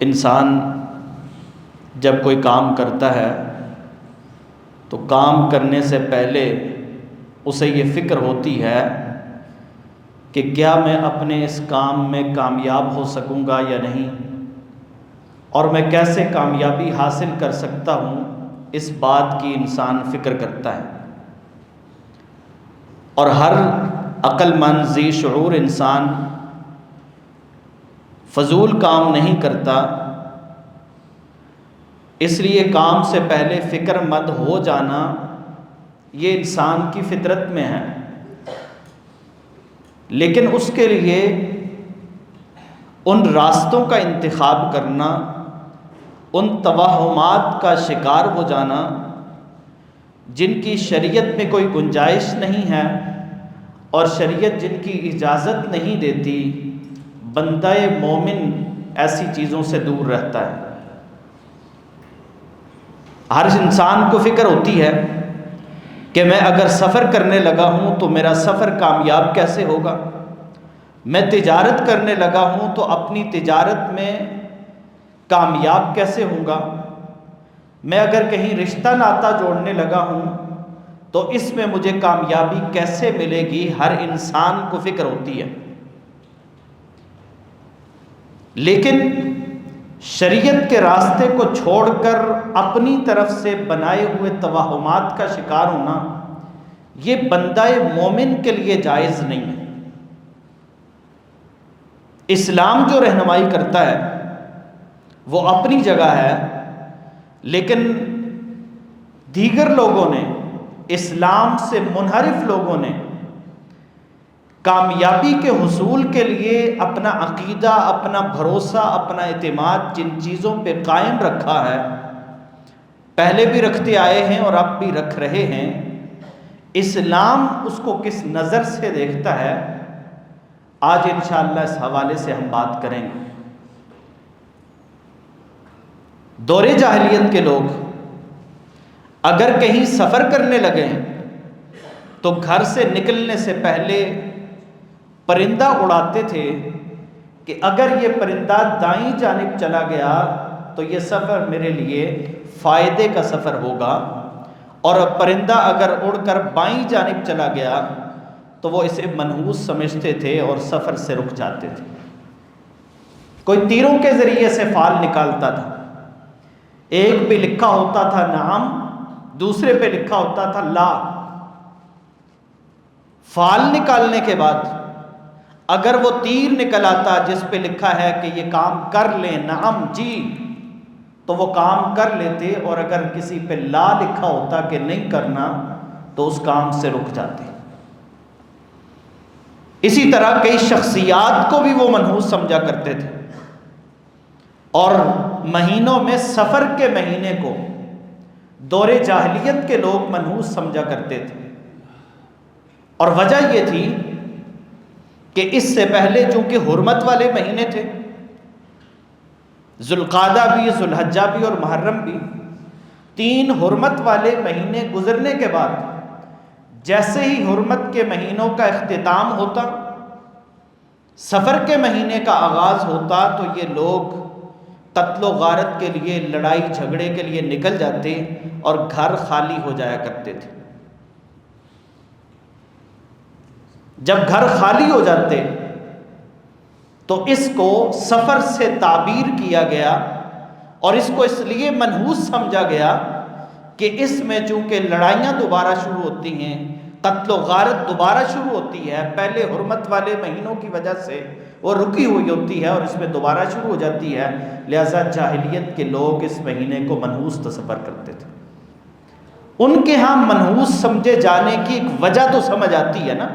انسان جب کوئی کام کرتا ہے تو کام کرنے سے پہلے اسے یہ فکر ہوتی ہے کہ کیا میں اپنے اس کام میں کامیاب ہو سکوں گا یا نہیں، اور میں کیسے کامیابی حاصل کر سکتا ہوں، اس بات کی انسان فکر کرتا ہے۔ اور ہر عقل مند ذی شعور انسان فضول کام نہیں کرتا، اس لیے کام سے پہلے فکر مند ہو جانا یہ انسان کی فطرت میں ہے۔ لیکن اس کے لیے ان راستوں کا انتخاب کرنا، ان توہمات کا شکار ہو جانا جن کی شریعت میں کوئی گنجائش نہیں ہے اور شریعت جن کی اجازت نہیں دیتی، بندہ مومن ایسی چیزوں سے دور رہتا ہے۔ ہر انسان کو فکر ہوتی ہے کہ میں اگر سفر کرنے لگا ہوں تو میرا سفر کامیاب کیسے ہوگا، میں تجارت کرنے لگا ہوں تو اپنی تجارت میں کامیاب کیسے ہوں گا، میں اگر کہیں رشتہ ناتا جوڑنے لگا ہوں تو اس میں مجھے کامیابی کیسے ملے گی، ہر انسان کو فکر ہوتی ہے۔ لیکن شریعت کے راستے کو چھوڑ کر اپنی طرف سے بنائے ہوئے توہمات کا شکار ہونا یہ بندہ مومن کے لیے جائز نہیں ہے۔ اسلام جو رہنمائی کرتا ہے وہ اپنی جگہ ہے، لیکن دیگر لوگوں نے، اسلام سے منحرف لوگوں نے کامیابی کے حصول کے لیے اپنا عقیدہ، اپنا بھروسہ، اپنا اعتماد جن چیزوں پہ قائم رکھا ہے، پہلے بھی رکھتے آئے ہیں اور اب بھی رکھ رہے ہیں۔ اسلام اس کو کس نظر سے دیکھتا ہے، آج انشاءاللہ اس حوالے سے ہم بات کریں گے۔ دور جاہلیت کے لوگ اگر کہیں سفر کرنے لگے تو گھر سے نکلنے سے پہلے پرندہ اڑاتے تھے کہ اگر یہ پرندہ دائیں جانب چلا گیا تو یہ سفر میرے لیے فائدے کا سفر ہوگا، اور پرندہ اگر اڑ کر بائیں جانب چلا گیا تو وہ اسے منحوس سمجھتے تھے اور سفر سے رک جاتے تھے۔ کوئی تیروں کے ذریعے سے فال نکالتا تھا، ایک پہ لکھا ہوتا تھا نعم، دوسرے پہ لکھا ہوتا تھا لا۔ فال نکالنے کے بعد اگر وہ تیر نکل آتا جس پہ لکھا ہے کہ یہ کام کر لیں، نعم جی، تو وہ کام کر لیتے، اور اگر کسی پہ لا لکھا ہوتا کہ نہیں کرنا تو اس کام سے رک جاتے۔ اسی طرح کئی شخصیات کو بھی وہ منحوس سمجھا کرتے تھے، اور مہینوں میں سفر کے مہینے کو دور جاہلیت کے لوگ منحوس سمجھا کرتے تھے، اور وجہ یہ تھی کہ اس سے پہلے چونکہ حرمت والے مہینے تھے، ذوالقعدہ بھی، ذوالحجہ بھی اور محرم بھی، 3 حرمت والے مہینے گزرنے کے بعد جیسے ہی حرمت کے مہینوں کا اختتام ہوتا، سفر کے مہینے کا آغاز ہوتا، تو یہ لوگ قتل و غارت کے لیے، لڑائی جھگڑے کے لیے نکل جاتے اور گھر خالی ہو جایا کرتے تھے۔ جب گھر خالی ہو جاتے تو اس کو سفر سے تعبیر کیا گیا، اور اس کو اس لیے منحوس سمجھا گیا کہ اس میں چونکہ لڑائیاں دوبارہ شروع ہوتی ہیں، قتل و غارت دوبارہ شروع ہوتی ہے، پہلے حرمت والے مہینوں کی وجہ سے وہ رکی ہوئی ہوتی ہے اور اس میں دوبارہ شروع ہو جاتی ہے، لہذا جاہلیت کے لوگ اس مہینے کو منحوس تصور کرتے تھے۔ ان کے ہاں منحوس سمجھے جانے کی ایک وجہ تو سمجھ آتی ہے نا،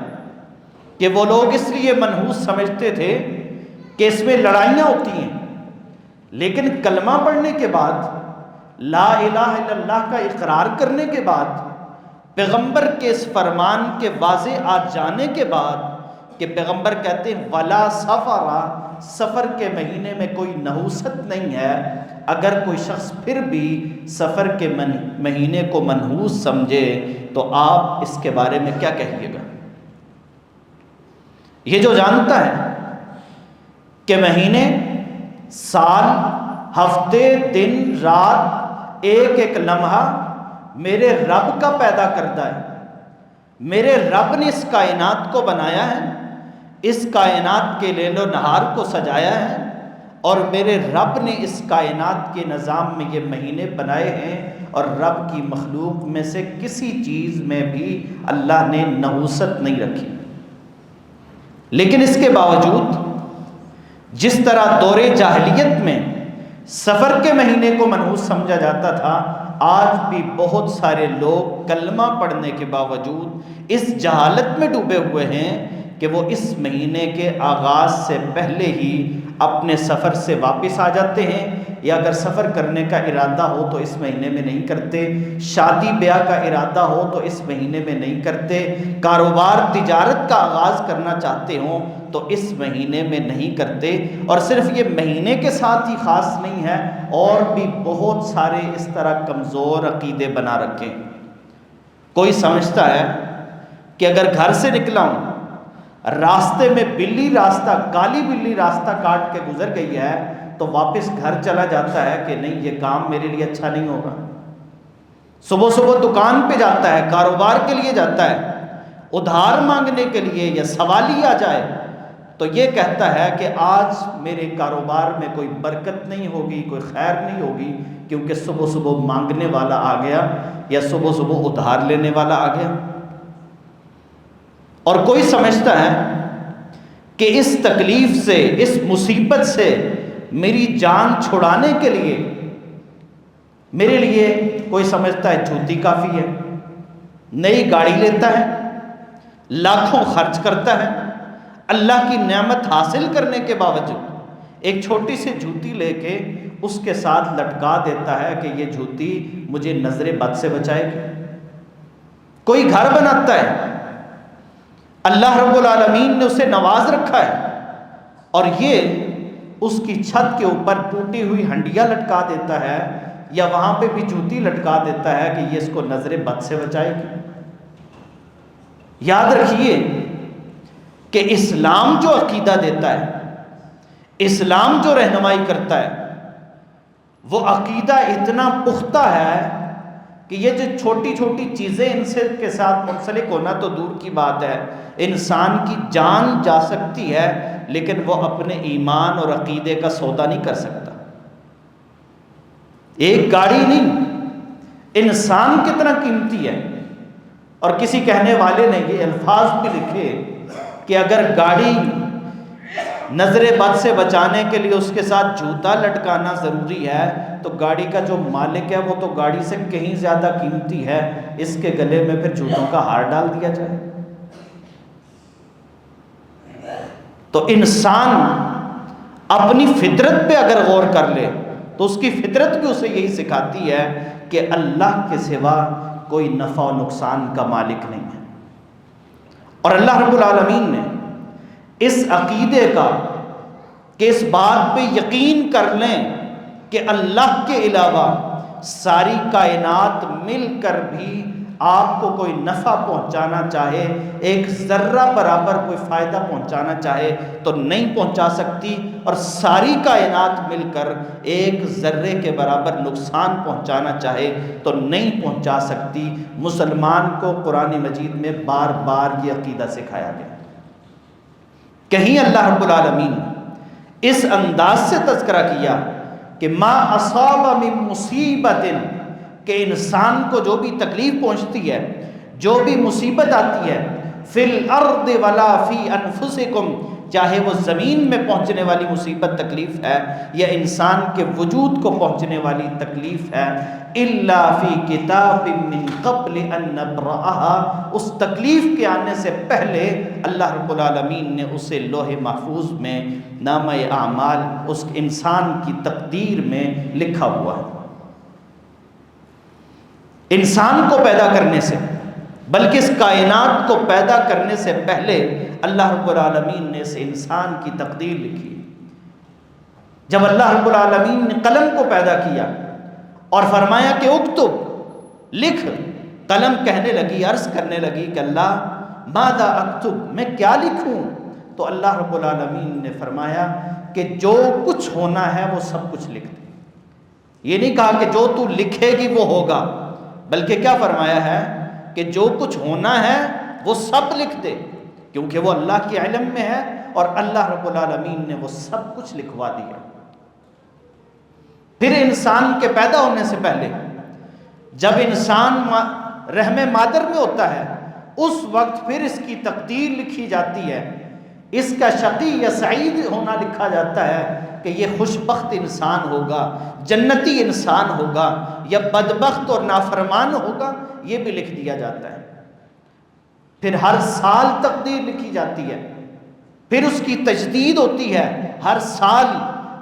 کہ وہ لوگ اس لیے منحوس سمجھتے تھے کہ اس میں لڑائیاں ہوتی ہیں، لیکن کلمہ پڑھنے کے بعد، لا الہ الا اللہ کا اقرار کرنے کے بعد، پیغمبر کے اس فرمان کے واضح آ جانے کے بعد کہ پیغمبر کہتے ہیں ولا سفر، سفر کے مہینے میں کوئی نحوست نہیں ہے، اگر کوئی شخص پھر بھی سفر کے مہینے کو منحوس سمجھے تو آپ اس کے بارے میں کیا کہیے گا؟ یہ جو جانتا ہے کہ مہینے، سال ہفتے دن رات ایک ایک لمحہ میرے رب کا پیدا کردہ ہے. میرے رب نے اس کائنات کو بنایا ہے، اس کائنات کے لیل و نہار کو سجایا ہے، اور میرے رب نے اس کائنات کے نظام میں یہ مہینے بنائے ہیں، اور رب کی مخلوق میں سے کسی چیز میں بھی اللہ نے نحوست نہیں رکھی. لیکن اس کے باوجود جس طرح دور جاہلیت میں سفر کے مہینے کو منحوس سمجھا جاتا تھا، آج بھی بہت سارے لوگ کلمہ پڑھنے کے باوجود اس جہالت میں ڈوبے ہوئے ہیں کہ وہ اس مہینے کے آغاز سے پہلے ہی اپنے سفر سے واپس آ جاتے ہیں، یا اگر سفر کرنے کا ارادہ ہو تو اس مہینے میں نہیں کرتے، شادی بیاہ کا ارادہ ہو تو اس مہینے میں نہیں کرتے، کاروبار تجارت کا آغاز کرنا چاہتے ہوں تو اس مہینے میں نہیں کرتے. اور صرف یہ مہینے کے ساتھ ہی خاص نہیں ہے، اور بھی بہت سارے اس طرح کمزور عقیدے بنا رکھے. کوئی سمجھتا ہے کہ اگر گھر سے نکلا ہوں، راستے میں بلی راستہ کالی بلی راستہ کاٹ کے گزر گئی ہے تو واپس گھر چلا جاتا ہے کہ نہیں یہ کام میرے لیے اچھا نہیں ہوگا. صبح صبح دکان پہ جاتا ہے، کاروبار کے لیے جاتا ہے، ادھار مانگنے کے لیے یا سوالی آ جائے تو یہ کہتا ہے کہ آج میرے کاروبار میں کوئی برکت نہیں ہوگی، کوئی خیر نہیں ہوگی، کیونکہ صبح صبح مانگنے والا آ گیا یا صبح صبح ادھار لینے والا آ گیا. اور کوئی سمجھتا ہے کہ اس تکلیف سے، اس مصیبت سے میری جان چھڑانے کے لیے میرے لیے کوئی سمجھتا ہے جوتی کافی ہے، نئی گاڑی لیتا ہے، لاکھوں خرچ کرتا ہے، اللہ کی نعمت حاصل کرنے کے باوجود ایک چھوٹی سی جوتی لے کے اس کے ساتھ لٹکا دیتا ہے کہ یہ جوتی مجھے نظر بد سے بچائے گی. کوئی گھر بناتا ہے، اللہ رب العالمین نے اسے نواز رکھا ہے، اور یہ اس کی چھت کے اوپر ٹوٹی ہوئی ہنڈیاں لٹکا دیتا ہے یا وہاں پہ بھی جوتی لٹکا دیتا ہے کہ یہ اس کو نظر بد سے بچائے گی. یاد رکھیے کہ اسلام جو عقیدہ دیتا ہے، اسلام جو رہنمائی کرتا ہے، وہ عقیدہ اتنا پختہ ہے کہ یہ جو چھوٹی چھوٹی چیزیں ان سے کے ساتھ منسلک ہونا تو دور کی بات ہے، انسان کی جان جا سکتی ہے لیکن وہ اپنے ایمان اور عقیدے کا سودا نہیں کر سکتا. ایک گاڑی نہیں، انسان کتنا قیمتی ہے. اور کسی کہنے والے نے یہ الفاظ بھی لکھے کہ اگر گاڑی نظر بد سے بچانے کے لیے اس کے ساتھ جوتا لٹکانا ضروری ہے تو گاڑی کا جو مالک ہے وہ تو گاڑی سے کہیں زیادہ قیمتی ہے، اس کے گلے میں پھر جوتوں کا ہار ڈال دیا جائے. تو انسان اپنی فطرت پہ اگر غور کر لے تو اس کی فطرت بھی اسے یہی سکھاتی ہے کہ اللہ کے سوا کوئی نفع و نقصان کا مالک نہیں ہے. اور اللہ رب العالمین نے اس عقیدے کا کہ اس بات پہ یقین کر لیں کہ اللہ کے علاوہ ساری کائنات مل کر بھی آپ کو کوئی نفع پہنچانا چاہے، ایک ذرہ برابر کوئی فائدہ پہنچانا چاہے تو نہیں پہنچا سکتی، اور ساری کائنات مل کر ایک ذرے کے برابر نقصان پہنچانا چاہے تو نہیں پہنچا سکتی. مسلمان کو قرآن مجید میں بار بار یہ عقیدہ سکھایا گیا. کہیں اللہ رب العالمین اس انداز سے تذکرہ کیا کہ ما اصاب من مصیبت، کہ انسان کو جو بھی تکلیف پہنچتی ہے، جو بھی مصیبت آتی ہے، فی الارض ولا فی انفسکم، چاہے وہ زمین میں پہنچنے والی مصیبت تکلیف ہے یا انسان کے وجود کو پہنچنے والی تکلیف ہے، الا فی کتاب من قبل ان نبرأها، اس تکلیف کے آنے سے پہلے اللہ رب العالمین نے اسے لوح محفوظ میں نامہ اعمال اس انسان کی تقدیر میں لکھا ہوا ہے. انسان کو پیدا کرنے سے، بلکہ اس کائنات کو پیدا کرنے سے پہلے اللہ رب العالمین نے اس انسان کی تقدیر لکھی. جب اللہ رب العالمین نے قلم کو پیدا کیا اور فرمایا کہ اکتب، لکھ، قلم کہنے لگی، عرض کرنے لگی کہ اللہ ماذا اکتب، میں کیا لکھوں؟ تو اللہ رب العالمین نے فرمایا کہ جو کچھ ہونا ہے وہ سب کچھ لکھ دے. یہ نہیں کہا کہ جو تو لکھے گی وہ ہوگا، بلکہ کیا فرمایا ہے کہ جو کچھ ہونا ہے وہ سب لکھ دے، کیونکہ وہ اللہ کے علم میں ہے اور اللہ رب العالمین نے وہ سب کچھ لکھوا دیا۔ پھر انسان کے پیدا ہونے سے پہلے جب انسان رحم مادر میں ہوتا ہے اس وقت پھر اس کی تقدیر لکھی جاتی ہے، اس کا شقی یا سعید ہونا لکھا جاتا ہے کہ یہ خوش بخت انسان ہوگا، جنتی انسان ہوگا یا بدبخت اور نافرمان ہوگا، یہ بھی لکھ دیا جاتا ہے۔ پھر ہر سال تقدیر لکھی جاتی ہے، پھر اس کی تجدید ہوتی ہے، ہر سال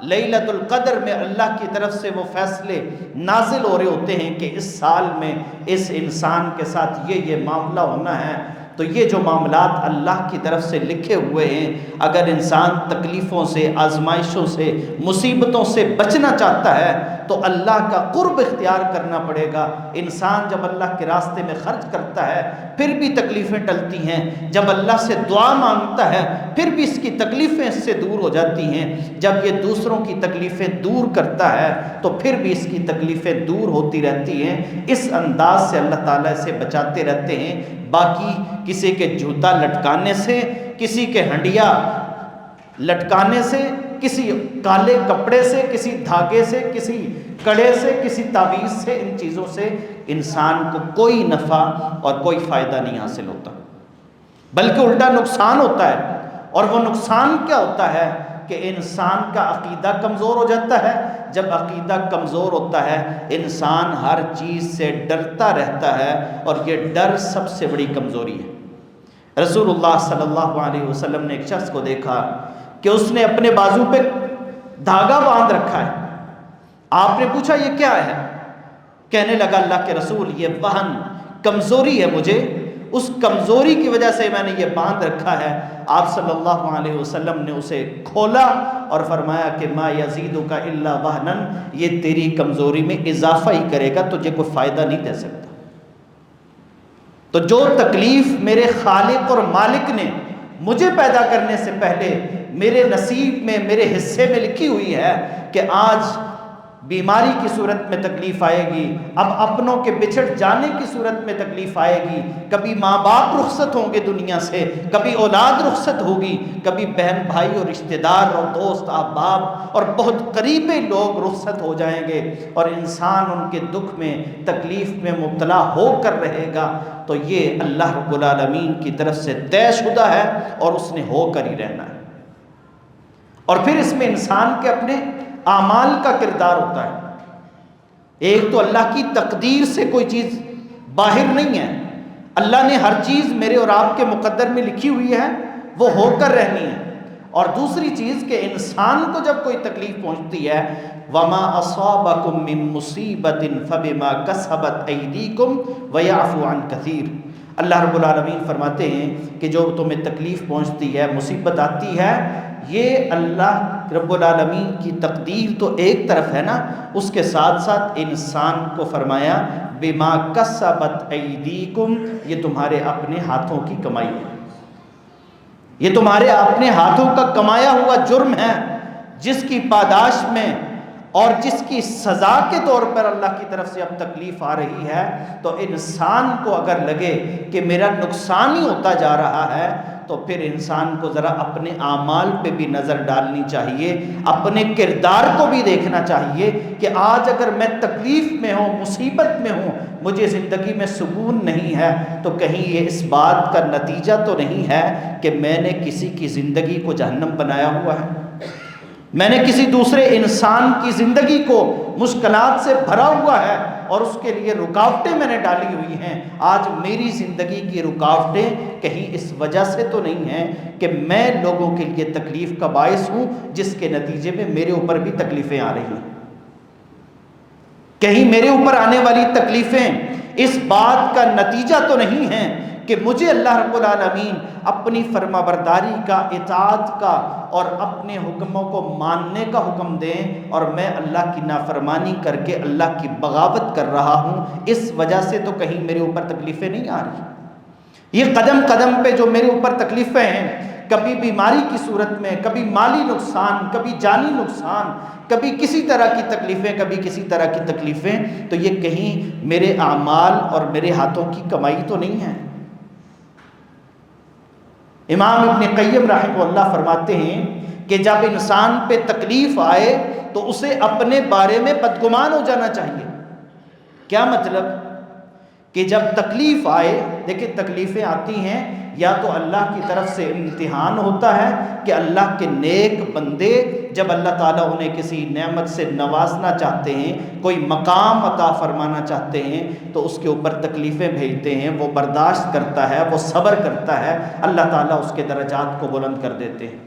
لیلۃ القدر میں اللہ کی طرف سے وہ فیصلے نازل ہو رہے ہوتے ہیں کہ اس سال میں اس انسان کے ساتھ یہ معاملہ ہونا ہے۔ تو یہ جو معاملات اللہ کی طرف سے لکھے ہوئے ہیں، اگر انسان تکلیفوں سے، آزمائشوں سے، مصیبتوں سے بچنا چاہتا ہے تو اللہ کا قرب اختیار کرنا پڑے گا۔ انسان جب اللہ کے راستے میں خرچ کرتا ہے پھر بھی تکلیفیں ٹلتی ہیں، جب اللہ سے دعا مانگتا ہے پھر بھی اس کی تکلیفیں اس سے دور ہو جاتی ہیں، جب یہ دوسروں کی تکلیفیں دور کرتا ہے تو پھر بھی اس کی تکلیفیں دور ہوتی رہتی ہیں۔ اس انداز سے اللہ تعالیٰ اسے بچاتے رہتے ہیں۔ باقی کسی کے جوتا لٹکانے سے، کسی کے ہنڈیا لٹکانے سے، کسی کالے کپڑے سے، کسی دھاگے سے، کسی کڑے سے، کسی تعویذ سے، ان چیزوں سے انسان کو کوئی نفع اور کوئی فائدہ نہیں حاصل ہوتا، بلکہ الٹا نقصان ہوتا ہے۔ اور وہ نقصان کیا ہوتا ہے کہ انسان کا عقیدہ کمزور ہو جاتا ہے۔ جب عقیدہ کمزور ہوتا ہے انسان ہر چیز سے ڈرتا رہتا ہے، اور یہ ڈر سب سے بڑی کمزوری ہے۔ رسول اللہ صلی اللہ علیہ وسلم نے ایک شخص کو دیکھا کہ اس نے اپنے بازو پہ دھاگا باندھ رکھا ہے۔ آپ نے پوچھا یہ کیا ہے؟ کہنے لگا اللہ کے رسول یہ وہن، کمزوری ہے مجھے، اس کمزوری کی وجہ سے میں نے یہ باندھ رکھا ہے۔ آپ صلی اللہ علیہ وسلم نے اسے کھولا اور فرمایا کہ ما یزیدک الا وہنا، یہ تیری کمزوری میں اضافہ ہی کرے گا، تجھے کوئی فائدہ نہیں دے سکتا۔ تو جو تکلیف میرے خالق اور مالک نے مجھے پیدا کرنے سے پہلے میرے نصیب میں، میرے حصے میں لکھی ہوئی ہے کہ آج بیماری کی صورت میں تکلیف آئے گی، اب اپنوں کے بچھڑ جانے کی صورت میں تکلیف آئے گی، کبھی ماں باپ رخصت ہوں گے دنیا سے، کبھی اولاد رخصت ہوگی، کبھی بہن بھائی اور رشتہ دار اور دوست احباب اور بہت قریبی لوگ رخصت ہو جائیں گے، اور انسان ان کے دکھ میں، تکلیف میں مبتلا ہو کر رہے گا۔ تو یہ اللہ رب العالمین کی طرف سے طے شدہ ہے اور اس نے ہو کر ہی رہنا ہے۔ اور پھر اس میں انسان کے اپنے اعمال کا کردار ہوتا ہے۔ ایک تو اللہ کی تقدیر سے کوئی چیز باہر نہیں ہے، اللہ نے ہر چیز میرے اور آپ کے مقدر میں لکھی ہوئی ہے، وہ ہو کر رہنی ہے۔ اور دوسری چیز کہ انسان کو جب کوئی تکلیف پہنچتی ہے وَمَا أَصَابَكُم مِّن مُّصِيبَةٍ فَبِمَا كَسَبَتْ أَيْدِيكُمْ وَيَعْفُو عَن كَثِيرٍ۔ اللہ رب العالمین فرماتے ہیں کہ جو تمہیں تکلیف پہنچتی ہے، مصیبت آتی ہے، یہ اللہ رب العالمین کی تقدیر تو ایک طرف ہے نا، اس کے ساتھ ساتھ انسان کو فرمایا بِمَا كَسَبَتْ أَيْدِيكُمْ، یہ تمہارے اپنے ہاتھوں کی کمائی ہے، یہ تمہارے اپنے ہاتھوں کا کمایا ہوا جرم ہے، جس کی پاداش میں اور جس کی سزا کے طور پر اللہ کی طرف سے اب تکلیف آ رہی ہے۔ تو انسان کو اگر لگے کہ میرا نقصان ہی ہوتا جا رہا ہے تو پھر انسان کو ذرا اپنے اعمال پہ بھی نظر ڈالنی چاہیے، اپنے کردار کو بھی دیکھنا چاہیے کہ آج اگر میں تکلیف میں ہوں، مصیبت میں ہوں، مجھے زندگی میں سکون نہیں ہے، تو کہیں یہ اس بات کا نتیجہ تو نہیں ہے کہ میں نے کسی کی زندگی کو جہنم بنایا ہوا ہے، میں نے کسی دوسرے انسان کی زندگی کو مشکلات سے بھرا ہوا ہے اور اس کے لیے رکاوٹیں میں نے ڈالی ہوئی ہیں۔ آج میری زندگی کی رکاوٹیں کہیں اس وجہ سے تو نہیں ہیں کہ میں لوگوں کے لیے تکلیف کا باعث ہوں، جس کے نتیجے میں میرے اوپر بھی تکلیفیں آ رہی ہیں۔ کہیں میرے اوپر آنے والی تکلیفیں اس بات کا نتیجہ تو نہیں ہیں کہ مجھے اللہ رب العالمین اپنی فرما برداری کا، اطاعت کا اور اپنے حکموں کو ماننے کا حکم دیں، اور میں اللہ کی نافرمانی کر کے اللہ کی بغاوت کر رہا ہوں، اس وجہ سے تو کہیں میرے اوپر تکلیفیں نہیں آ رہی۔ یہ قدم قدم پہ جو میرے اوپر تکلیفیں ہیں، کبھی بیماری کی صورت میں، کبھی مالی نقصان، کبھی جانی نقصان، کبھی کسی طرح کی تکلیفیں، کبھی کسی طرح کی تکلیفیں، تو یہ کہیں میرے اعمال اور میرے ہاتھوں کی کمائی تو نہیں ہے۔ امام ابن قیم رحمہ اللہ فرماتے ہیں کہ جب انسان پہ تکلیف آئے تو اسے اپنے بارے میں بدگمان ہو جانا چاہیے۔ کیا مطلب؟ کہ جب تکلیف آئے، دیکھیں تکلیفیں آتی ہیں یا تو اللہ کی طرف سے امتحان ہوتا ہے کہ اللہ کے نیک بندے جب اللہ تعالیٰ انہیں کسی نعمت سے نوازنا چاہتے ہیں، کوئی مقام عطا فرمانا چاہتے ہیں، تو اس کے اوپر تکلیفیں بھیجتے ہیں، وہ برداشت کرتا ہے، وہ صبر کرتا ہے، اللہ تعالیٰ اس کے درجات کو بلند کر دیتے ہیں۔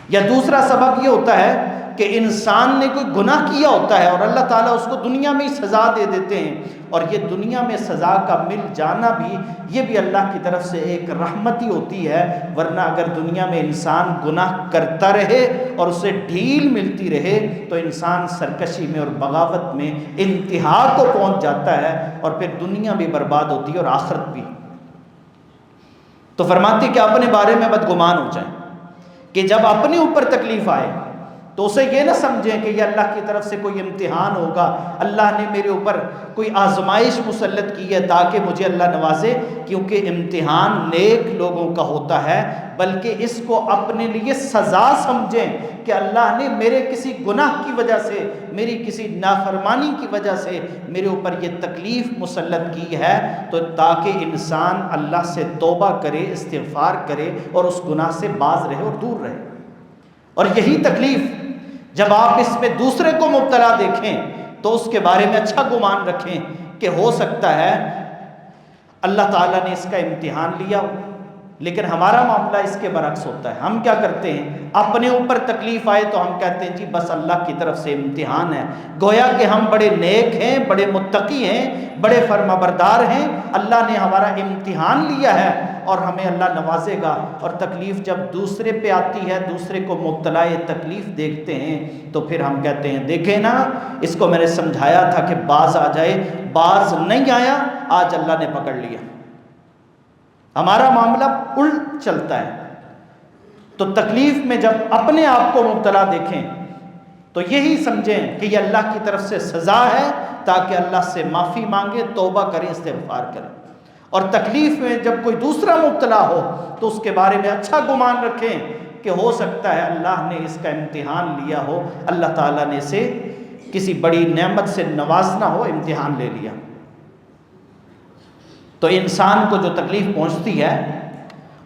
یا دوسرا سبب یہ ہوتا ہے کہ انسان نے کوئی گناہ کیا ہوتا ہے اور اللہ تعالیٰ اس کو دنیا میں ہی سزا دے دیتے ہیں، اور یہ دنیا میں سزا کا مل جانا بھی یہ بھی اللہ کی طرف سے ایک رحمت ہی ہوتی ہے، ورنہ اگر دنیا میں انسان گناہ کرتا رہے اور اسے ڈھیل ملتی رہے تو انسان سرکشی میں اور بغاوت میں انتہا کو پہنچ جاتا ہے، اور پھر دنیا بھی برباد ہوتی ہے اور آخرت بھی۔ تو فرماتے کہ اپنے بارے میں بدگمان ہو جائیں کہ جب اپنے اوپر تکلیف آئے تو اسے یہ نہ سمجھیں کہ یہ اللہ کی طرف سے کوئی امتحان ہوگا، اللہ نے میرے اوپر کوئی آزمائش مسلط کی ہے تاکہ مجھے اللہ نوازے، کیونکہ امتحان نیک لوگوں کا ہوتا ہے، بلکہ اس کو اپنے لیے سزا سمجھیں کہ اللہ نے میرے کسی گناہ کی وجہ سے، میری کسی نافرمانی کی وجہ سے میرے اوپر یہ تکلیف مسلط کی ہے، تو تاکہ انسان اللہ سے توبہ کرے، استغفار کرے اور اس گناہ سے باز رہے اور دور رہے۔ اور یہی تکلیف جب آپ اس میں دوسرے کو مبتلا دیکھیں تو اس کے بارے میں اچھا گمان رکھیں کہ ہو سکتا ہے اللہ تعالیٰ نے اس کا امتحان لیا ہو، لیکن ہمارا معاملہ اس کے برعکس ہوتا ہے۔ ہم کیا کرتے ہیں؟ اپنے اوپر تکلیف آئے تو ہم کہتے ہیں جی بس اللہ کی طرف سے امتحان ہے، گویا کہ ہم بڑے نیک ہیں، بڑے متقی ہیں، بڑے فرما بردار ہیں، اللہ نے ہمارا امتحان لیا ہے اور ہمیں اللہ نوازے گا۔ اور تکلیف جب دوسرے پہ آتی ہے، دوسرے کو مبتلا تکلیف دیکھتے ہیں تو پھر ہم کہتے ہیں دیکھیں نا، اس کو میں نے سمجھایا تھا کہ باز آ جائے، باز نہیں آیا، آج اللہ نے پکڑ لیا۔ ہمارا معاملہ الٹ چلتا ہے۔ تو تکلیف میں جب اپنے آپ کو مبتلا دیکھیں تو یہی سمجھیں کہ یہ اللہ کی طرف سے سزا ہے تاکہ اللہ سے معافی مانگے، توبہ کریں، استغفار کریں۔ اور تکلیف میں جب کوئی دوسرا مبتلا ہو تو اس کے بارے میں اچھا گمان رکھیں کہ ہو سکتا ہے اللہ نے اس کا امتحان لیا ہو، اللہ تعالیٰ نے اسے کسی بڑی نعمت سے نوازنا ہو، امتحان لے لیا۔ تو انسان کو جو تکلیف پہنچتی ہے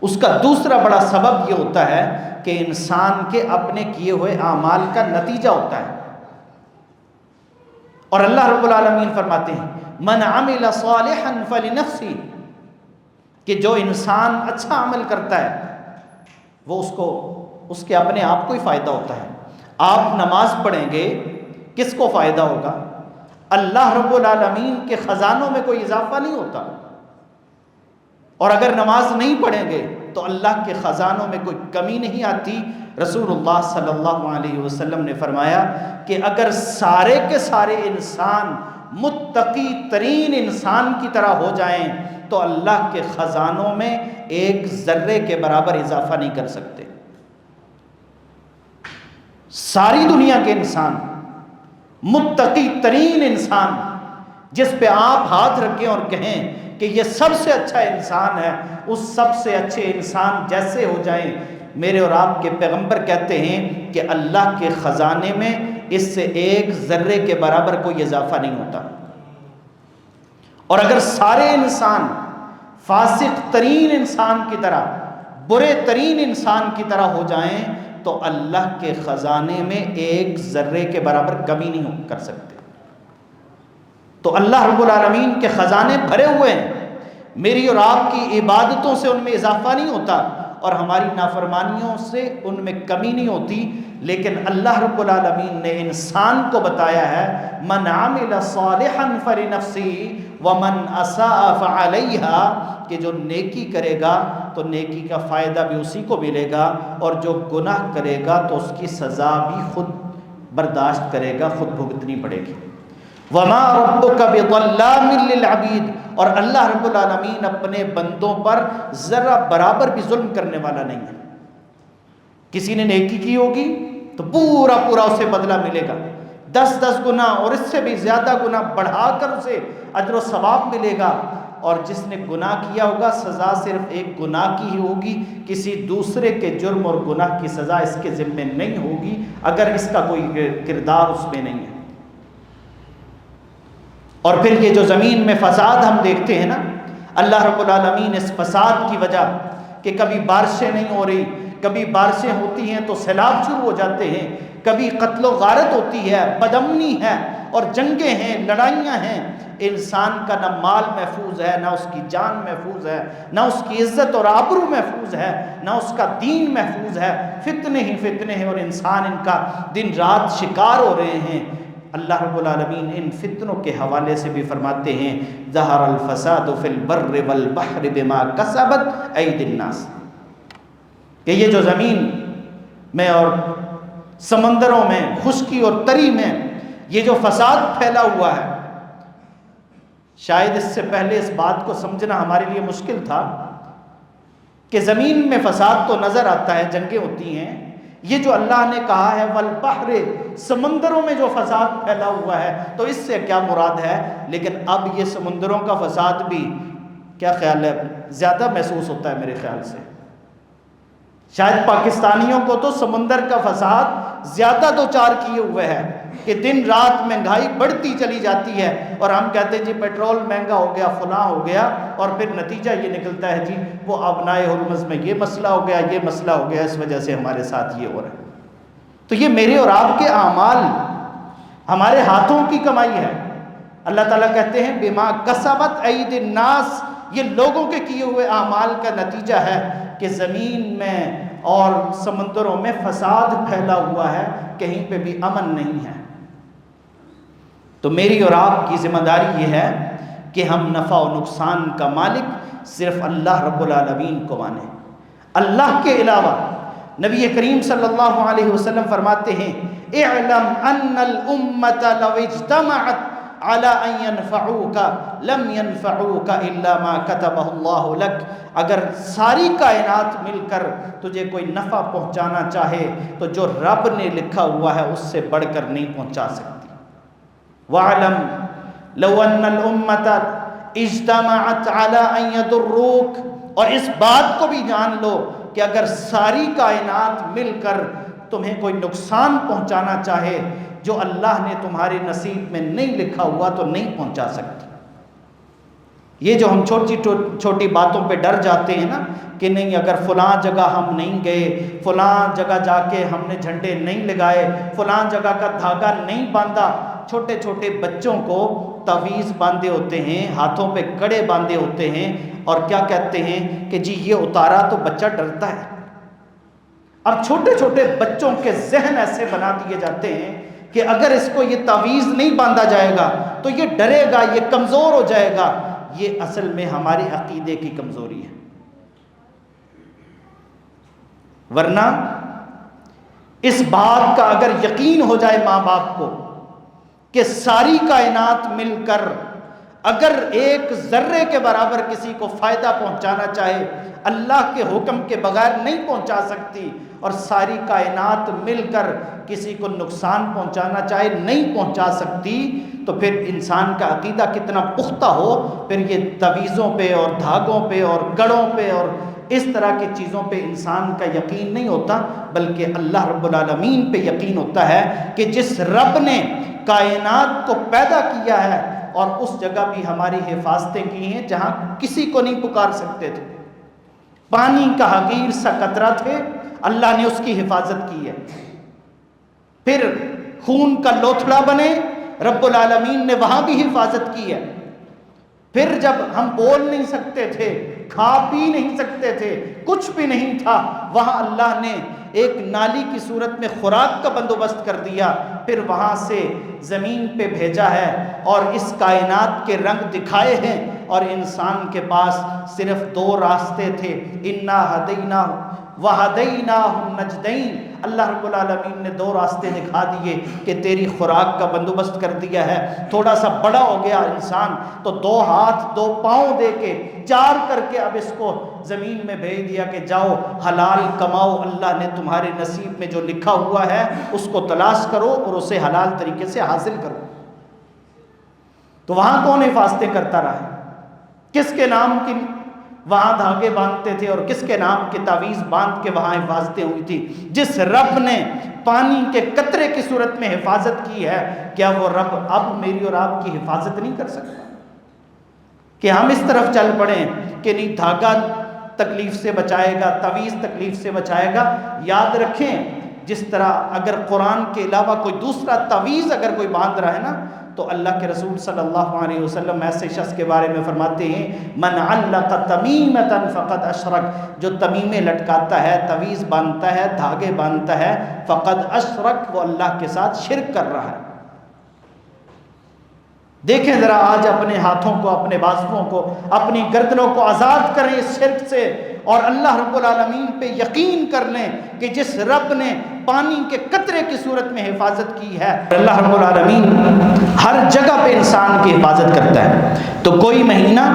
اس کا دوسرا بڑا سبب یہ ہوتا ہے کہ انسان کے اپنے کیے ہوئے اعمال کا نتیجہ ہوتا ہے۔ اور اللہ رب العالمین فرماتے ہیں من عمل صالحا فلنفسہ، کہ جو انسان اچھا عمل کرتا ہے وہ اس کے اپنے آپ کو ہی فائدہ ہوتا ہے۔ آپ نماز پڑھیں گے، کس کو فائدہ ہوگا؟ اللہ رب العالمین کے خزانوں میں کوئی اضافہ نہیں ہوتا۔ اور اگر نماز نہیں پڑھیں گے تو اللہ کے خزانوں میں کوئی کمی نہیں آتی۔ رسول اللہ صلی اللہ علیہ وسلم نے فرمایا کہ اگر سارے کے سارے انسان متقی ترین انسان کی طرح ہو جائیں تو اللہ کے خزانوں میں ایک ذرے کے برابر اضافہ نہیں کر سکتے۔ ساری دنیا کے انسان، متقی ترین انسان جس پہ آپ ہاتھ رکھیں اور کہیں کہ یہ سب سے اچھا انسان ہے، اس سب سے اچھے انسان جیسے ہو جائیں، میرے اور آپ کے پیغمبر کہتے ہیں کہ اللہ کے خزانے میں اس سے ایک ذرے کے برابر کوئی اضافہ نہیں ہوتا۔ اور اگر سارے انسان فاسق ترین انسان کی طرح، برے ترین انسان کی طرح ہو جائیں تو اللہ کے خزانے میں ایک ذرے کے برابر کمی نہیں کر سکتے۔ تو اللہ رب العالمین کے خزانے بھرے ہوئے ہیں، میری اور آپ کی عبادتوں سے ان میں اضافہ نہیں ہوتا اور ہماری نافرمانیوں سے ان میں کمی نہیں ہوتی، لیکن اللہ رب العالمین نے انسان کو بتایا ہے من عمل صالحا فلنفسہ ومن اساء فعلیہا، کہ جو نیکی کرے گا تو نیکی کا فائدہ بھی اسی کو ملے گا، اور جو گناہ کرے گا تو اس کی سزا بھی خود برداشت کرے گا، خود بھگتنی پڑے گی۔ وما ربک بظلام للعبید، اور اللہ رب العالمین اپنے بندوں پر ذرا برابر بھی ظلم کرنے والا نہیں ہے۔ کسی نے نیکی کی ہوگی تو پورا اسے بدلہ ملے گا، 10 گنا اور اس سے بھی زیادہ گنا بڑھا کر اسے اجر و ثواب ملے گا، اور جس نے گناہ کیا ہوگا سزا صرف ایک گناہ کی ہی ہوگی، کسی دوسرے کے جرم اور گناہ کی سزا اس کے ذمے نہیں ہوگی اگر اس کا کوئی کردار اس میں نہیں ہے۔ اور پھر یہ جو زمین میں فساد ہم دیکھتے ہیں نا، اللہ رب العالمین اس فساد کی وجہ کہ کبھی بارشیں نہیں ہو رہی، کبھی بارشیں ہوتی ہیں تو سیلاب شروع ہو جاتے ہیں، کبھی قتل و غارت ہوتی ہے، بدامنی ہے اور جنگیں ہیں، لڑائیاں ہیں، انسان کا نہ مال محفوظ ہے، نہ اس کی جان محفوظ ہے، نہ اس کی عزت اور آبرو محفوظ ہے، نہ اس کا دین محفوظ ہے، فتنے ہی فتنے ہیں اور انسان ان کا دن رات شکار ہو رہے ہیں۔ اللہ رب العالمین ان فتنوں کے حوالے سے بھی فرماتے ہیں ظہر الفساد فی البر والبحر بما کسبت ایدی الناس، کہ یہ جو زمین میں اور سمندروں میں، خشکی اور تری میں یہ جو فساد پھیلا ہوا ہے، شاید اس سے پہلے اس بات کو سمجھنا ہمارے لیے مشکل تھا کہ زمین میں فساد تو نظر آتا ہے، جنگیں ہوتی ہیں، یہ جو اللہ نے کہا ہے والبحر، سمندروں میں جو فساد پھیلا ہوا ہے تو اس سے کیا مراد ہے؟ لیکن اب یہ سمندروں کا فساد بھی کیا خیال ہے زیادہ محسوس ہوتا ہے میرے خیال سے۔ شاید پاکستانیوں کو تو سمندر کا فساد زیادہ دوچار کیے ہوئے ہے کہ دن رات مہنگائی بڑھتی چلی جاتی ہے اور ہم کہتے ہیں جی پیٹرول مہنگا ہو گیا، فلاں ہو گیا، اور پھر نتیجہ یہ نکلتا ہے جی وہ ابنائے ہرمز میں یہ مسئلہ ہو گیا، یہ مسئلہ ہو گیا، اس وجہ سے ہمارے ساتھ یہ ہو رہا ہے۔ تو یہ میرے اور آپ کے اعمال، ہمارے ہاتھوں کی کمائی ہے۔ اللہ تعالیٰ کہتے ہیں بما کسبت ایدی الناس، یہ لوگوں کے کیے ہوئے اعمال کا نتیجہ ہے کہ زمین میں اور سمندروں میں فساد پھیلا ہوا ہے، کہیں پہ بھی امن نہیں ہے۔ تو میری اور آپ کی ذمہ داری یہ ہے کہ ہم نفع و نقصان کا مالک صرف اللہ رب العالمین کو مانیں۔ اللہ کے علاوہ نبی کریم صلی اللہ علیہ وسلم فرماتے ہیں اعلم ان الامت لو اجتمعت على ان ينفعوك لم ينفعوك الا ما كتبه الله لك، اگر ساری کائنات مل کر تجھے کوئی نفع پہنچانا چاہے تو جو رب نے لکھا ہوا ہے اس سے بڑھ کر نہیں پہنچا سکتی۔ وَاعْلَمْ لَوْ أَنَّ الْأُمَّةَ اجتمعت على ان يضروك، اور اس بات کو بھی جان لو کہ اگر ساری کائنات مل کر تمہیں کوئی نقصان پہنچانا چاہے جو اللہ نے تمہارے نصیب میں نہیں لکھا ہوا تو نہیں پہنچا سکتی۔ یہ جو ہم چھوٹی چھوٹی باتوں پہ ڈر جاتے ہیں نا کہ نہیں اگر فلاں جگہ ہم نہیں گئے، فلاں جگہ جا کے ہم نے جھنڈے نہیں لگائے، فلاں جگہ کا دھاگا نہیں باندھا، چھوٹے چھوٹے بچوں کو تعویذ باندھے ہوتے ہیں، ہاتھوں پہ کڑے باندھے ہوتے ہیں، اور کیا کہتے ہیں کہ جی یہ اتارا تو بچہ ڈرتا ہے۔ اب چھوٹے چھوٹے بچوں کے ذہن ایسے بنا دیے جاتے ہیں کہ اگر اس کو یہ تعویذ نہیں باندھا جائے گا تو یہ ڈرے گا، یہ کمزور ہو جائے گا۔ یہ اصل میں ہمارے عقیدے کی کمزوری ہے، ورنہ اس بات کا اگر یقین ہو جائے ماں باپ کو کہ ساری کائنات مل کر اگر ایک ذرے کے برابر کسی کو فائدہ پہنچانا چاہے اللہ کے حکم کے بغیر نہیں پہنچا سکتی، اور ساری کائنات مل کر کسی کو نقصان پہنچانا چاہے نہیں پہنچا سکتی، تو پھر انسان کا عقیدہ کتنا پختہ ہو، پھر یہ تعویذوں پہ اور دھاگوں پہ اور گڑوں پہ اور اس طرح کی چیزوں پہ انسان کا یقین نہیں ہوتا، بلکہ اللہ رب العالمین پہ یقین ہوتا ہے کہ جس رب نے کائنات کو پیدا کیا ہے اور اس جگہ بھی ہماری حفاظتیں کی ہیں جہاں کسی کو نہیں پکار سکتے تھے، پانی کا حقیر سا قطرہ تھے، اللہ نے اس کی حفاظت کی ہے، پھر خون کا لوتھڑا بنے رب العالمین نے وہاں بھی حفاظت کی ہے، پھر جب ہم بول نہیں سکتے تھے، کھا پی نہیں سکتے تھے، کچھ بھی نہیں تھا، وہاں اللہ نے ایک نالی کی صورت میں خوراک کا بندوبست کر دیا، پھر وہاں سے زمین پہ بھیجا ہے اور اس کائنات کے رنگ دکھائے ہیں، اور انسان کے پاس صرف 2 راستے تھے، انا ہدینا وَهَدَيْنَاهُ النَّجْدَيْنِ، اللہ رب العالمین نے 2 راستے دکھا دیے کہ تیری خوراک کا بندوبست کر دیا ہے۔ تھوڑا سا بڑا ہو گیا انسان تو 2 ہاتھ 2 پاؤں دے کے 4 کر کے اب اس کو زمین میں بھیج دیا کہ جاؤ حلال کماؤ، اللہ نے تمہارے نصیب میں جو لکھا ہوا ہے اس کو تلاش کرو اور اسے حلال طریقے سے حاصل کرو۔ تو وہاں کون حفاظتیں کرتا رہا ہے؟ کس کے نام کی وہاں دھاگے باندھتے تھے اور کس کے نام کے تعویذ باندھ کے وہاں حفاظتیں ہوئی تھی؟ جس رب نے پانی کے قطرے کی صورت میں حفاظت کی ہے، کیا وہ رب اب میری اور آپ کی حفاظت نہیں کر سکتا؟ کہ ہم اس طرف چل پڑیں کہ نہیں دھاگا تکلیف سے بچائے گا، تعویذ تکلیف سے بچائے گا۔ یاد رکھیں جس طرح اگر قرآن کے علاوہ کوئی دوسرا تعویذ اگر کوئی باندھ رہا ہے نا، تو اللہ کے رسول صلی اللہ علیہ وسلم ایسے شخص کے بارے میں فرماتے ہیں من علق تمیمۃ فقد اشرک، جو تمیمے لٹکاتا ہے، تعویذ باندھتا ہے، دھاگے باندھتا ہے، فقد اشرک، وہ اللہ کے ساتھ شرک کر رہا ہے۔ دیکھیں ذرا آج اپنے ہاتھوں کو، اپنے بازوؤں کو، اپنی گردنوں کو آزاد کریں اس شرک سے اور اللہ رب العالمین پہ یقین کر لیں کہ جس رب نے پانی کے قطرے کی صورت میں حفاظت کی ہے، اللہ رب العالمین ہر جگہ پہ انسان کی حفاظت کرتا ہے۔ تو کوئی مہینہ،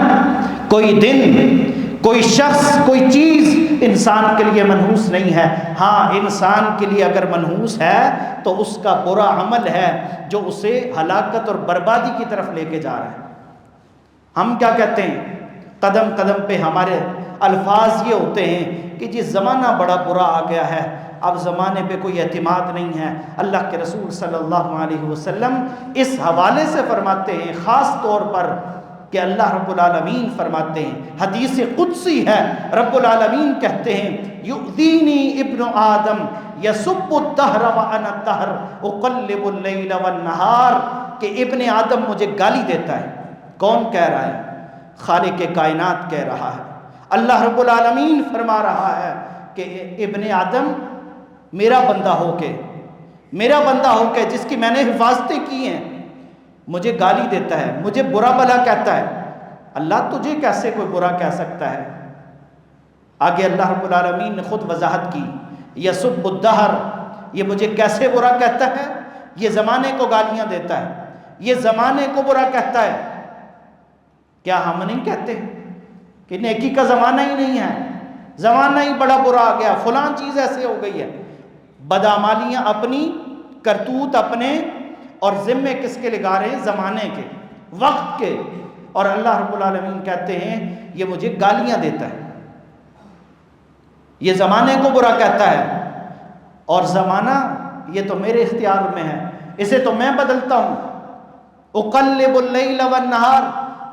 کوئی دن، کوئی شخص، کوئی چیز انسان کے لیے منحوس نہیں ہے۔ ہاں انسان کے لیے اگر منحوس ہے تو اس کا برا عمل ہے جو اسے ہلاکت اور بربادی کی طرف لے کے جا رہا ہے۔ ہم کیا کہتے ہیں؟ قدم قدم پہ ہمارے الفاظ یہ ہوتے ہیں کہ جی زمانہ بڑا برا آ گیا ہے، اب زمانے پہ کوئی اعتماد نہیں ہے۔ اللہ کے رسول صلی اللہ علیہ وسلم اس حوالے سے فرماتے ہیں خاص طور پر کہ اللہ رب العالمین فرماتے ہیں، حدیث قدسی ہے، رب العالمین کہتے ہیں یؤذینی ابن آدم یسب الدہر وانا الدہر اقلب اللیل والنہار، کہ ابن آدم مجھے گالی دیتا ہے۔ کون کہہ رہا ہے؟ خالق کائنات کہہ رہا ہے۔ اللہ رب العالمین فرما رہا ہے کہ ابن آدم میرا بندہ ہو کے جس کی میں نے حفاظتیں کی ہیں مجھے گالی دیتا ہے، مجھے برا بھلا کہتا ہے۔ اللہ تجھے کیسے کوئی برا کہہ سکتا ہے؟ آگے اللہ رب العالمین نے خود وضاحت کی، یسب الدہر، یہ مجھے کیسے برا کہتا ہے؟ یہ زمانے کو گالیاں دیتا ہے، یہ زمانے کو برا کہتا ہے۔ کیا ہم نہیں کہتے کہ نیکی کا زمانہ ہی نہیں ہے، زمانہ ہی بڑا برا آ گیا، فلاں چیز ایسے ہو گئی ہے؟ بدعمالیاں اپنی، کرتوت اپنے، اور ذمے کس کے لگا رہے ہیں؟ زمانے کے، وقت کے۔ اور اللہ رب العالمین کہتے ہیں یہ مجھے گالیاں دیتا ہے، یہ زمانے کو برا کہتا ہے، اور زمانہ یہ تو میرے اختیار میں ہے، اسے تو میں بدلتا ہوں۔ اقلب اللیل والنہار،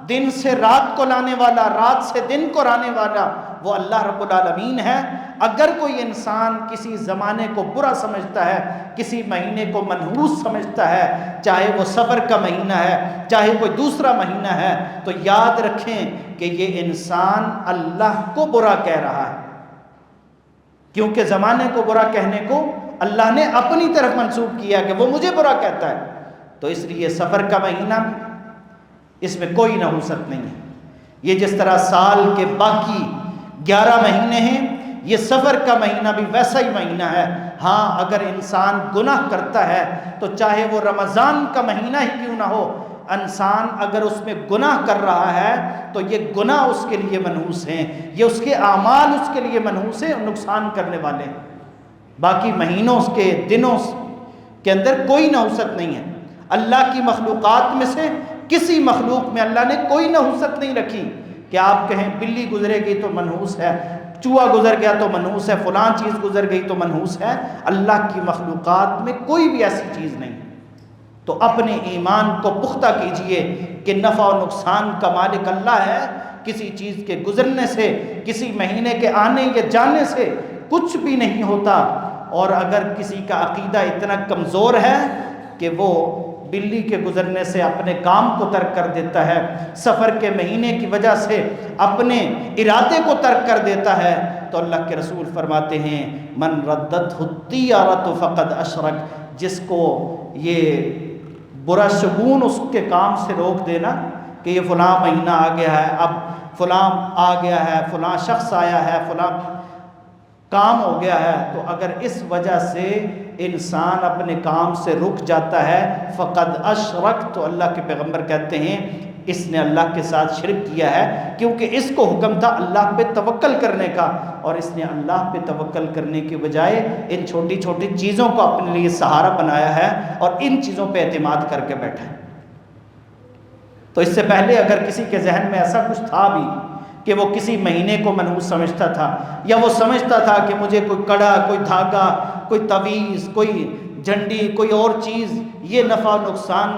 دن سے رات کو لانے والا، رات سے دن کو لانے والا وہ اللہ رب العالمین ہے۔ اگر کوئی انسان کسی زمانے کو برا سمجھتا ہے، کسی مہینے کو منحوس سمجھتا ہے، چاہے وہ صبر کا مہینہ ہے، چاہے کوئی دوسرا مہینہ ہے، تو یاد رکھیں کہ یہ انسان اللہ کو برا کہہ رہا ہے، کیونکہ زمانے کو برا کہنے کو اللہ نے اپنی طرف منسوب کیا کہ وہ مجھے برا کہتا ہے۔ تو اس لیے صبر کا مہینہ، اس میں کوئی نحوست نہیں ہے۔ یہ جس طرح سال کے باقی 11 مہینے ہیں، یہ صبر کا مہینہ بھی ویسا ہی مہینہ ہے۔ ہاں اگر انسان گناہ کرتا ہے تو چاہے وہ رمضان کا مہینہ ہی کیوں نہ ہو، انسان اگر اس میں گناہ کر رہا ہے تو یہ گناہ اس کے لیے منحوس ہیں، یہ اس کے اعمال اس کے لیے منحوس ہیں اور نقصان کرنے والے ہیں۔ باقی مہینوں کے دنوں کے اندر کوئی نحوست نہیں ہے۔ اللہ کی مخلوقات میں سے کسی مخلوق میں اللہ نے کوئی نحوست نہیں رکھی کہ آپ کہیں بلی گزرے گی تو منحوس ہے، چوہا گزر گیا تو منحوس ہے، فلاں چیز گزر گئی تو منحوس ہے۔ اللہ کی مخلوقات میں کوئی بھی ایسی چیز نہیں۔ تو اپنے ایمان کو پختہ کیجئے کہ نفع و نقصان کا مالک اللہ ہے، کسی چیز کے گزرنے سے، کسی مہینے کے آنے یا جانے سے کچھ بھی نہیں ہوتا۔ اور اگر کسی کا عقیدہ اتنا کمزور ہے کہ وہ بلی کے گزرنے سے اپنے کام کو ترک کر دیتا ہے، سفر کے مہینے کی وجہ سے اپنے ارادے کو ترک کر دیتا ہے، تو اللہ کے رسول فرماتے ہیں من ردت الطیرۃ فقد اشرک، جس کو یہ برا شگون اس کے کام سے روک دینا کہ یہ فلاں مہینہ آ گیا ہے، اب فلاں آ گیا ہے، فلاں شخص آیا ہے، فلاں، کام ہو گیا ہے، تو اگر اس وجہ سے انسان اپنے کام سے رک جاتا ہے فقد اشرک، تو اللہ کے پیغمبر کہتے ہیں اس نے اللہ کے ساتھ شرک کیا ہے، کیونکہ اس کو حکم تھا اللہ پہ توکل کرنے کا، اور اس نے اللہ پہ توکل کرنے کے بجائے ان چھوٹی چھوٹی چیزوں کو اپنے لیے سہارا بنایا ہے اور ان چیزوں پہ اعتماد کر کے بیٹھا ہے۔ تو اس سے پہلے اگر کسی کے ذہن میں ایسا کچھ تھا بھی کہ وہ کسی مہینے کو منحوس سمجھتا تھا، یا وہ سمجھتا تھا کہ مجھے کوئی کڑا، کوئی دھاگا، کوئی تعویذ، کوئی جھنڈی، کوئی اور چیز یہ نفع نقصان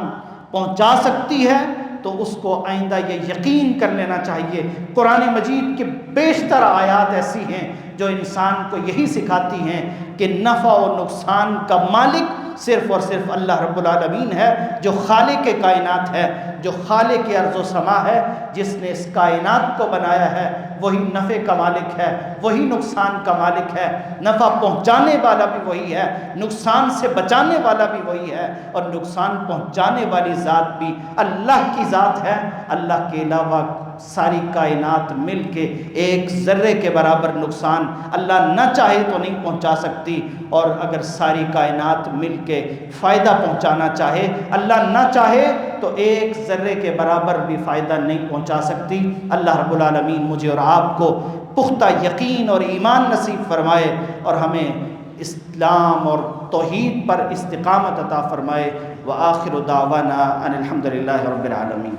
پہنچا سکتی ہے، تو اس کو آئندہ یہ یقین کر لینا چاہیے قرآن مجید کے بیشتر آیات ایسی ہیں جو انسان کو یہی سکھاتی ہیں کہ نفع و نقصان کا مالک صرف اور صرف اللہ رب العالمین ہے، جو خالق کائنات ہے، جو خالق ارض و سما ہے، جس نے اس کائنات کو بنایا ہے، وہی نفع کا مالک ہے، وہی نقصان کا مالک ہے، نفع پہنچانے والا بھی وہی ہے، نقصان سے بچانے والا بھی وہی ہے، اور نقصان پہنچانے والی ذات بھی اللہ کی ذات ہے۔ اللہ کے علاوہ ساری کائنات مل کے ایک ذرے کے برابر نقصان اللہ نہ چاہے تو نہیں پہنچا سکتی، اور اگر ساری کائنات مل کے فائدہ پہنچانا چاہے، اللہ نہ چاہے تو ایک ذرے کے برابر بھی فائدہ نہیں پہنچا سکتی۔ اللہ رب العالمین مجھے اور آپ کو پختہ یقین اور ایمان نصیب فرمائے، اور ہمیں اسلام اور توحید پر استقامت عطا فرمائے۔ وآخر دعوانا ان الحمد للہ رب العالمین۔